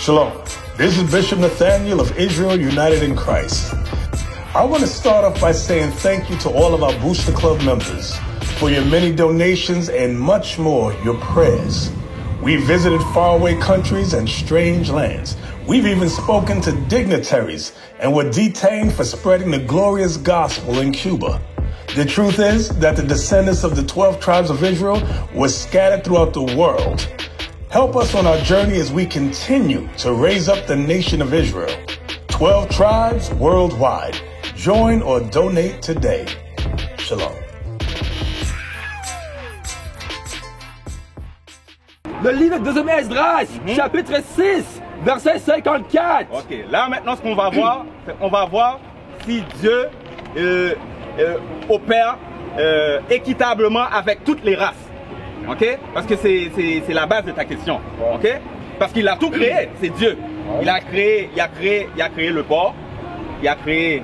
Shalom. This is Bishop Nathaniel of Israel United in Christ. I want to start off by saying thank you to all of our Booster Club members for your many donations and much more, your prayers. We visited faraway countries and strange lands. We've even spoken to dignitaries and were detained for spreading the glorious gospel in Cuba. The truth is that the descendants of the 12 tribes of Israel were scattered throughout the world. Help us on our journey as we continue to raise up the nation of Israel. 12 tribes worldwide. Join or donate today. Shalom. Le livre de 2 Esdras, chapitre 6, verset 54. Ok, là maintenant ce qu'on va voir, on va voir si Dieu opère équitablement avec toutes les races. Ok? Parce que c'est la base de ta question. Ok? Parce qu'il a tout créé, c'est Dieu. Il a créé le porc, il a créé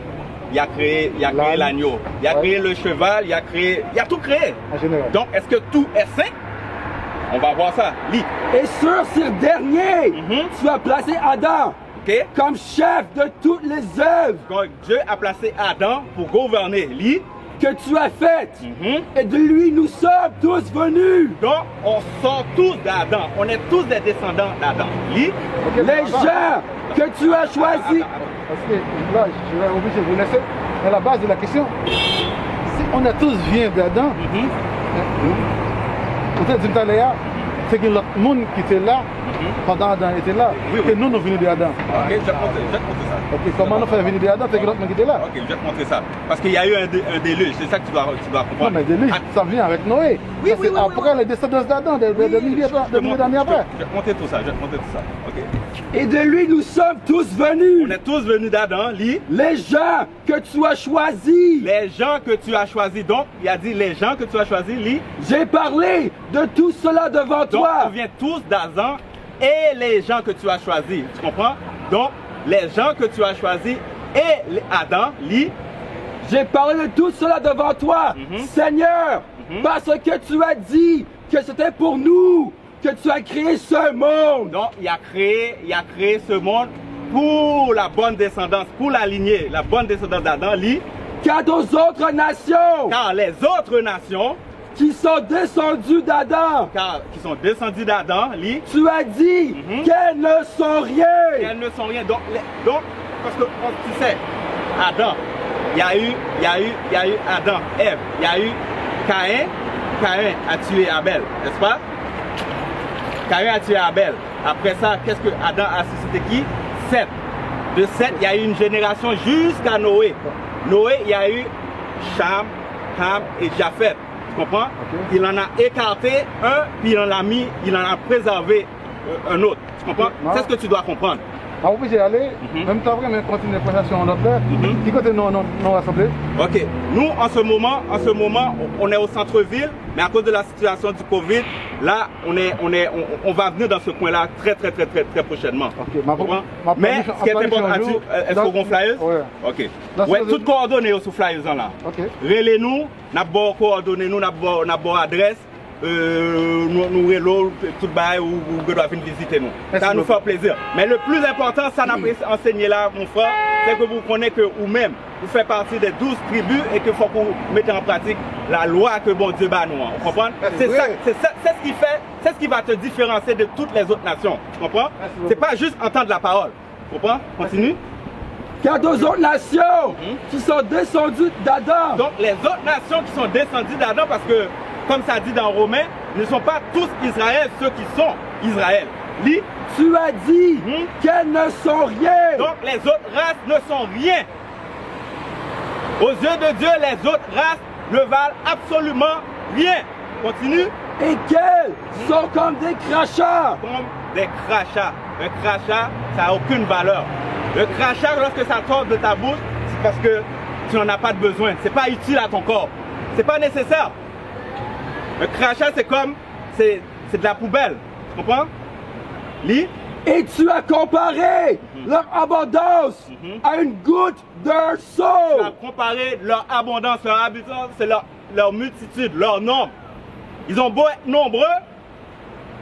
l'agneau, il a créé le cheval, il a tout créé. Donc est-ce que tout est saint? On va voir ça. Lis. Et sur ce dernier, tu as placé Adam comme chef de toutes les œuvres. Donc, Dieu a placé Adam pour gouverner. Lis. Que tu as fait. Et de lui, nous sommes tous venus. Donc, on sort tous d'Adam. On est tous des descendants d'Adam. Lis. Les gens que tu as choisis. Parce que là, je vais obligé de vous laisser. À la base de la question, si on a tous vient d'Adam, peut-être que Léa, c'est que l'autre monde qui était là, pendant Adam était là, que nous venons d'Adam. Ok, je vais te montrer ça. Ok, comment nous faisons venir d'Adam, c'est que l'autre monde qui était là. Ok, je vais te montrer ça. Parce qu'il y a eu un déluge, c'est ça que tu dois comprendre. Non, mais déluge, ça vient avec Noé. Oui, ça, c'est après les descendants d'Adam, des milliers d'années après. Je vais te montrer tout ça, Ok. Et de lui, nous sommes tous venus. On est tous venus d'Adam, lis. Les gens que tu as choisis. Les gens que tu as choisis. Donc, il a dit les gens que tu as choisis, lis. J'ai parlé de tout cela devant toi. Donc, on vient tous d'Adam et les gens que tu as choisis. Tu comprends? Donc, les gens que tu as choisis et Adam, lis. J'ai parlé de tout cela devant toi, Seigneur, parce que tu as dit que c'était pour nous que tu as créé ce monde. Donc, il a créé ce monde pour la bonne descendance, pour la lignée, la bonne descendance d'Adam, lis. Car aux autres nations, car les autres nations qui sont descendues d'Adam, lis. Tu as dit qu'elles ne sont rien. Qu'elles ne sont rien. Donc parce que tu sais, Adam, il y a eu Adam, Ève, il y a eu Caïn a tué Abel, n'est-ce pas? Caïn a tué Abel. Après ça, qu'est-ce que Adam a suscité qui? Seth. De Seth, il y a eu une génération jusqu'à Noé. Noé, il y a eu Cham, Ham et Japheth. Tu comprends? Il en a écarté un, puis il en a préservé un autre. Tu comprends? C'est ce que tu dois comprendre. Ah, vous pouvez y aller, même temps, mais continuer la présentation en autre. Qui côté nous rassembler? Ok. Nous, en ce moment, on est au centre-ville, mais à cause de la situation du Covid, là, on va venir dans ce coin-là très prochainement. Ok. Mais ce qui est important, est-ce qu'on a flyers? Oui. Ok. Ouais, toutes coordonnées sous flyers là. Ok. Relez-nous, nous avons coordonnées, nous avons adresse. Nous relons tout le bail ou vous devez venir visiter nous. Ça nous fait plaisir. Mais le plus important, ça n'a pas enseigné là, mon frère, c'est que vous connaissez que vous-même, vous faites partie des 12 tribus et qu'il faut que vous mettez en pratique la loi que bon Dieu bat nous. Vous comprenez? C'est ce qui va te différencier de toutes les autres nations. Tu comprends? C'est pas juste entendre la parole. Tu comprends? Continue. Car aux autres nations qui sont descendues d'Adam. Donc les autres nations qui sont descendues d'Adam, parce que comme ça dit dans Romains, ne sont pas tous Israël, ceux qui sont Israël. Lis. Tu as dit qu'elles ne sont rien. Donc les autres races ne sont rien. Aux yeux de Dieu, les autres races ne valent absolument rien. Continue. Et qu'elles sont comme des crachats. Comme des crachats. Un crachat, ça n'a aucune valeur. Le crachat, lorsque ça sort de ta bouche, c'est parce que tu n'en as pas de besoin. C'est pas utile à ton corps. C'est pas nécessaire. Le crachat, c'est comme, c'est de la poubelle. Tu comprends? Lis. Et tu as comparé leur abondance à une goutte d'un seau. Tu as comparé leur abondance, c'est leur multitude, leur nombre. Ils ont beau être nombreux,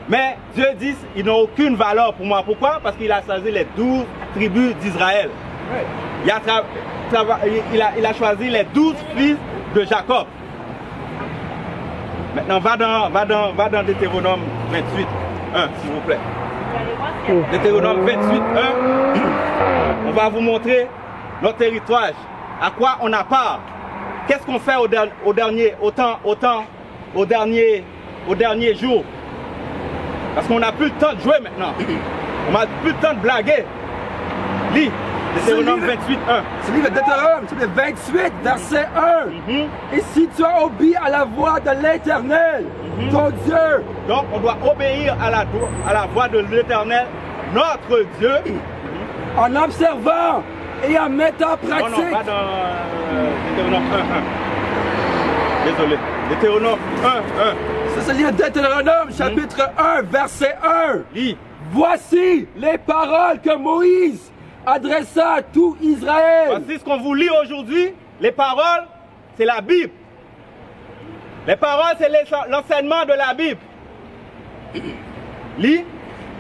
Mais Dieu dit qu'ils n'ont aucune valeur pour moi. Pourquoi? Parce qu'il a choisi les 12 tribus d'Israël. Il a choisi les 12 fils de Jacob. Maintenant, va dans Deutéronome 28, 1, s'il vous plaît. Deutéronome 28, 1. On va vous montrer notre héritage. À quoi on a part. Qu'est-ce qu'on fait au dernier jour? Parce qu'on n'a plus le temps de jouer maintenant. On n'a plus le temps de blaguer. Lis. Deutéronome 28, 1. C'est le livre de Deutéronome, c'est le 28, verset 1. Et si tu as obéi à la voix de l'Éternel, ton Dieu. Donc on doit obéir à la voix de l'Éternel, notre Dieu. En observant et en mettant en pratique. Non, pas dans Deutéronome 1, 1. Désolé. Deutéronome 1, 1. Ça, c'est le livre de Deutéronome, chapitre 1, verset 1. Lis. Voici les paroles que Moïse adressa à tout Israël. Voici ce qu'on vous lit aujourd'hui. Les paroles, c'est la Bible. Les paroles, c'est l'enseignement de la Bible. Lis.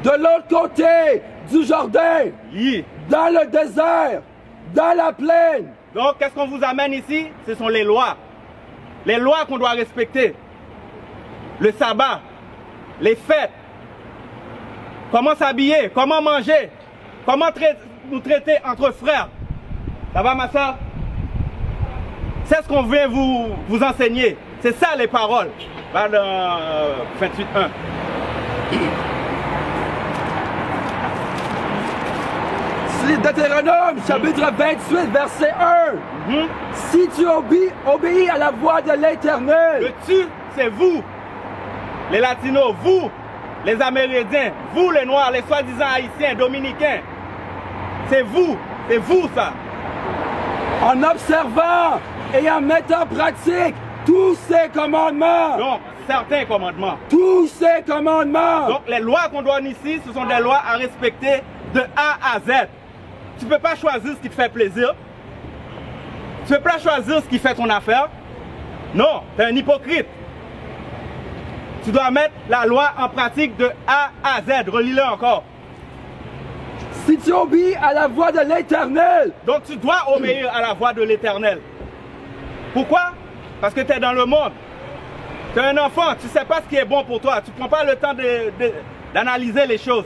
De l'autre côté du Jourdain. Lis. Dans le désert. Dans la plaine. Donc, qu'est-ce qu'on vous amène ici? Ce sont les lois. Les lois qu'on doit respecter. Le sabbat. Les fêtes. Comment s'habiller. Comment manger. Comment nous traiter entre frères. Ça va, ma soeur? C'est ce qu'on vient vous enseigner. C'est ça les paroles. Va dans 28, 1. C'est Deutéronome, chapitre 28, verset 1. Si tu obéis à la voix de l'Éternel. Le tu, c'est vous, les Latinos, vous, les Amérindiens, vous les Noirs, les soi-disant Haïtiens, Dominicains. C'est vous ça. En observant et en mettant en pratique tous ces commandements. Donc, certains commandements. Tous ces commandements. Donc, les lois qu'on donne ici, ce sont des lois à respecter de A à Z. Tu ne peux pas choisir ce qui te fait plaisir. Tu ne peux pas choisir ce qui fait ton affaire. Non, tu es un hypocrite. Tu dois mettre la loi en pratique de A à Z. Relis-le encore. Si tu obéis à la voix de l'Éternel. Donc tu dois obéir à la voix de l'Éternel. Pourquoi? Parce que tu es dans le monde. Tu es un enfant, tu ne sais pas ce qui est bon pour toi. Tu ne prends pas le temps d'analyser les choses.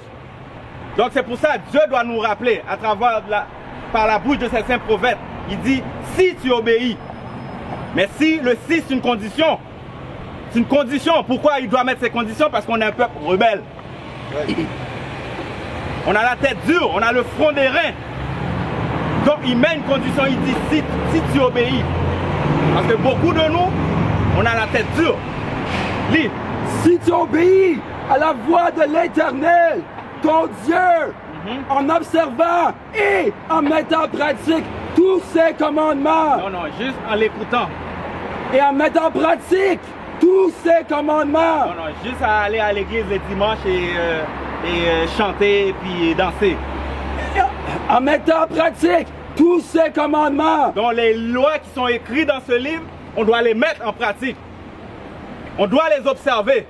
Donc c'est pour ça que Dieu doit nous rappeler à travers par la bouche de ces saints prophètes. Il dit si tu obéis. Mais si le si c'est une condition. C'est une condition. Pourquoi il doit mettre ces conditions? Parce qu'on est un peuple rebelle. On a la tête dure, on a le front des reins. Donc il met une condition, il dit si tu obéis. Parce que beaucoup de nous, on a la tête dure. Lis. Si tu obéis à la voix de l'Éternel, ton Dieu, en observant et en mettant en pratique tous ses commandements. Non, juste en l'écoutant. Et en mettant en pratique tous ses commandements. Non, juste à aller à l'église le dimanche et chanter et puis danser. En mettant en pratique tous ces commandements. Donc les lois qui sont écrites dans ce livre, on doit les mettre en pratique. On doit les observer.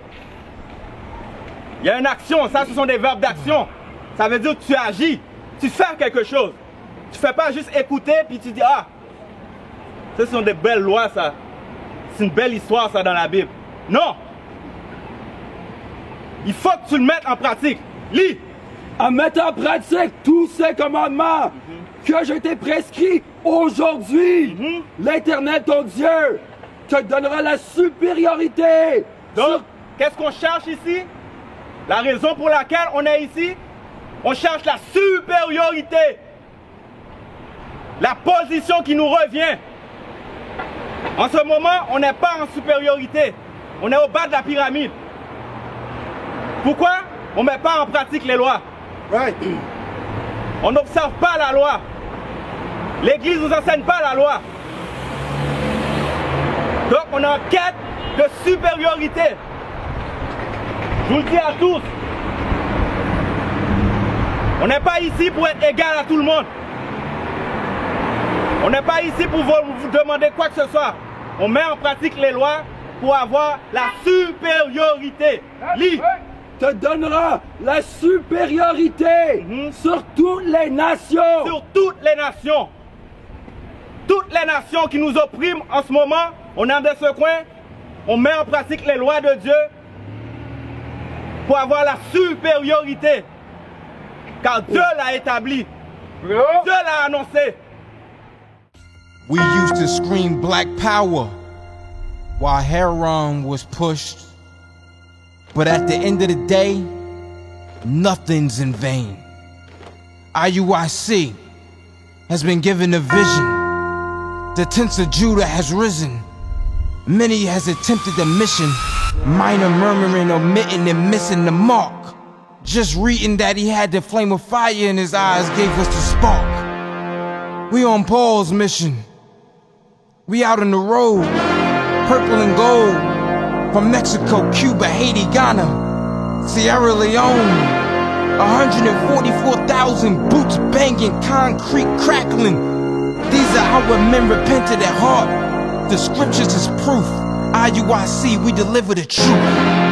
Il y a une action, ça ce sont des verbes d'action. Ça veut dire que tu agis, tu fais quelque chose. Tu ne fais pas juste écouter puis tu dis ah, ce sont des belles lois ça. C'est une belle histoire ça dans la Bible. Non. Il faut que tu le mettes en pratique. Lis. En mettant en pratique tous ces commandements que je t'ai prescrits aujourd'hui, l'Éternel ton Dieu te donnera la supériorité. Donc, qu'est-ce qu'on cherche ici? La raison pour laquelle on est ici, on cherche la supériorité. La position qui nous revient. En ce moment, on n'est pas en supériorité. On est au bas de la pyramide. Pourquoi? On ne met pas en pratique les lois. Right. On n'observe pas la loi. L'Église ne nous enseigne pas la loi. Donc on est en quête de supériorité. Je vous le dis à tous. On n'est pas ici pour être égal à tout le monde. On n'est pas ici pour vous demander quoi que ce soit. On met en pratique les lois pour avoir la supériorité. Lis. te donnera la supériorité sur toutes les nations. Sur toutes les nations. Toutes les nations qui nous oppriment en ce moment, on est dans ce coin, on met en pratique les lois de Dieu pour avoir la supériorité. Car Dieu l'a établi. Dieu l'a annoncé. We used to scream black power while Heron was pushed. But at the end of the day, nothing's in vain. IUIC has been given a vision. The tents of Judah has risen. Many has attempted the mission. Minor murmuring, omitting, and missing the mark. Just reading that he had the flame of fire in his eyes gave us the spark. We on Paul's mission. We out on the road, purple and gold. From Mexico, Cuba, Haiti, Ghana, Sierra Leone. 144,000 boots banging, concrete crackling. These are our men repented at heart. The scriptures is proof. IUIC, we deliver the truth.